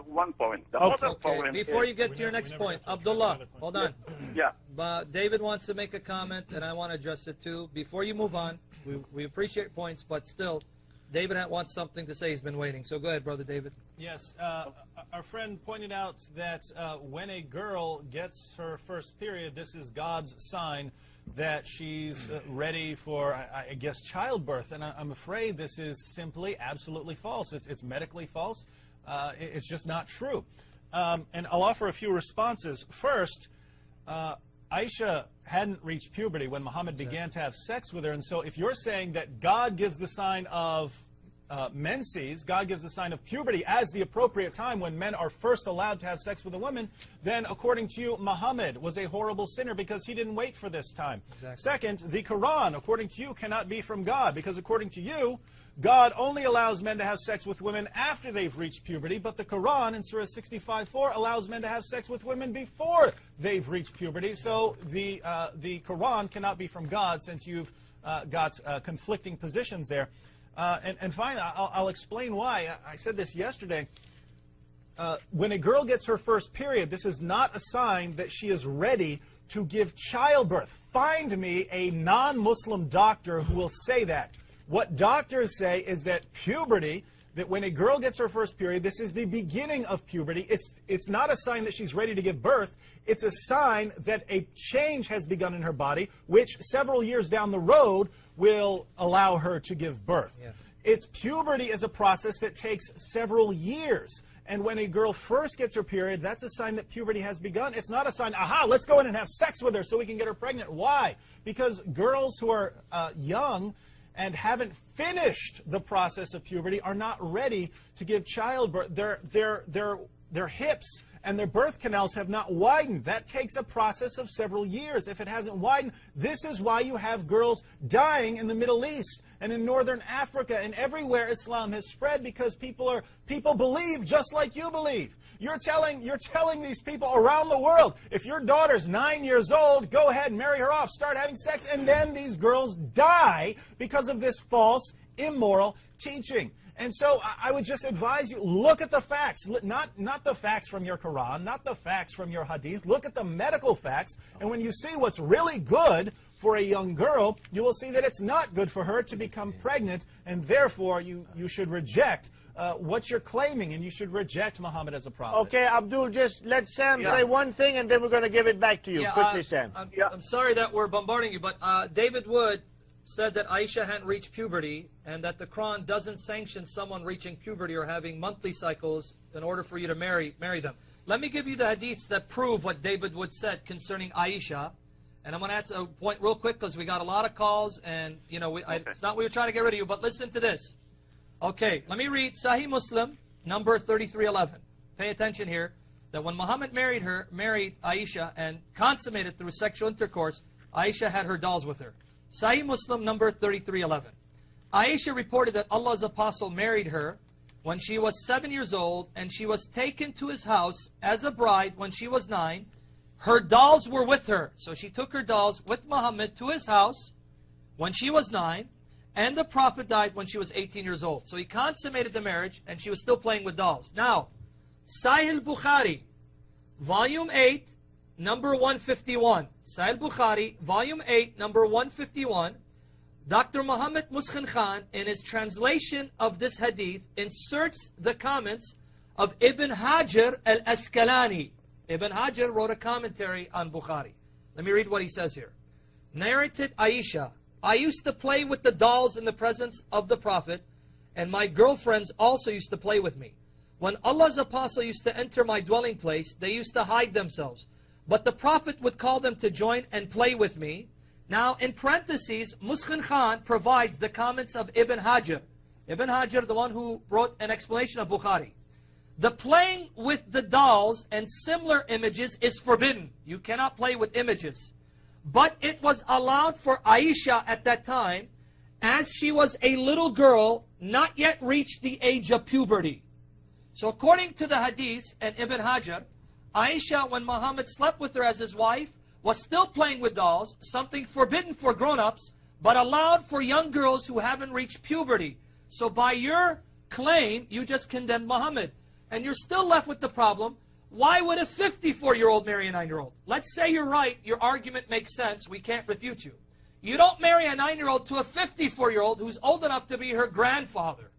one point. The Okay. other point Before is, you get to your next point, Abdullah, hold on. yeah. David wants to make a comment, and I want to address it too. Before you move on, we appreciate points, but still, David wants something to say. He's been waiting. So go ahead, Brother David. Yes, our friend pointed out that when a girl gets her first period, this is God's sign that she's ready for, I guess, childbirth. And I'm afraid this is simply absolutely false. It's medically false. It's just not true. And I'll offer a few responses. First, Aisha hadn't reached puberty when Muhammad began to have sex with her. And so if you're saying that God gives the sign of menses, God gives the sign of puberty as the appropriate time when men are first allowed to have sex with a woman, then according to you, Muhammad was a horrible sinner because he didn't wait for this time. Exactly. Second, the Quran, according to you, cannot be from God because according to you, God only allows men to have sex with women after they've reached puberty, but the Quran in Surah 65:4 allows men to have sex with women before they've reached puberty. So the Quran cannot be from God since you've got conflicting positions there. And finally, I'll explain why. I said this yesterday. When a girl gets her first period, this is not a sign that she is ready to give childbirth. Find me a non-Muslim doctor who will say that. What doctors say is that puberty, that when a girl gets her first period, this is the beginning of puberty. It's not a sign that she's ready to give birth. It's a sign that a change has begun in her body, which several years down the road will allow her to give birth. Yes. It's puberty is a process that takes several years. And when a girl first gets her period, that's a sign that puberty has begun. It's not a sign, aha, let's go in and have sex with her so we can get her pregnant. Why? Because girls who are young and haven't finished the process of puberty are not ready to give childbirth. Their hips and their birth canals have not widened. That takes a process of several years. If it hasn't widened, this is why you have girls dying in the Middle East and in Northern Africa and everywhere Islam has spread, because people believe just like you believe. You're telling these people around the world, if your daughter's 9 years old, go ahead and marry her off, start having sex, and then these girls die because of this false, immoral teaching. And so I would just advise you, look at the facts, not the facts from your Quran, not the facts from your Hadith. Look at the medical facts, and when you see what's really good for a young girl, you will see that it's not good for her to become pregnant, and therefore you should reject what you're claiming, and you should reject Muhammad as a prophet. Okay, Abdul, just let Sam say one thing, and then we're going to give it back to you. Quickly, Sam. I'm sorry that we're bombarding you, but David Wood said that Aisha hadn't reached puberty and that the Quran doesn't sanction someone reaching puberty or having monthly cycles in order for you to marry them. Let me give you the hadiths that prove what David Wood said concerning Aisha. And I'm going to add a point real quick because we got a lot of calls and, you know, it's not we were trying to get rid of you, but listen to this. Okay, let me read Sahih Muslim, number 3311. Pay attention here, that when Muhammad married Aisha and consummated through sexual intercourse, Aisha had her dolls with her. Sahih Muslim number 3311. Aisha reported that Allah's apostle married her when she was 7 years old, and she was taken to his house as a bride when she was 9. Her dolls were with her. So she took her dolls with Muhammad to his house when she was 9, and the Prophet died when she was 18 years old. So he consummated the marriage, and she was still playing with dolls. Now, Sahih Bukhari, volume 8, number 151. Sahih Bukhari, volume 8, number 151. Dr. Muhammad Muskhin Khan, in his translation of this hadith, inserts the comments of Ibn Hajar al-Asqalani. Ibn Hajar wrote a commentary on Bukhari. Let me read what he says here. Narrated Aisha, I used to play with the dolls in the presence of the Prophet, and my girlfriends also used to play with me. When Allah's apostle used to enter my dwelling place, they used to hide themselves. But the Prophet would call them to join and play with me. Now, in parentheses, Muskhin Khan provides the comments of Ibn Hajar. Ibn Hajar, the one who wrote an explanation of Bukhari. The playing with the dolls and similar images is forbidden. You cannot play with images. But it was allowed for Aisha at that time, as she was a little girl, not yet reached the age of puberty. So according to the Hadith and Ibn Hajar, Aisha, when Muhammad slept with her as his wife, was still playing with dolls, something forbidden for grown-ups, but allowed for young girls who haven't reached puberty. So by your claim, you just condemned Muhammad. and you're still left with the problem, why would a 54-year-old marry a 9-year-old? Let's say you're right, your argument makes sense, we can't refute you. You don't marry a 9-year-old to a 54-year-old who's old enough to be her grandfather.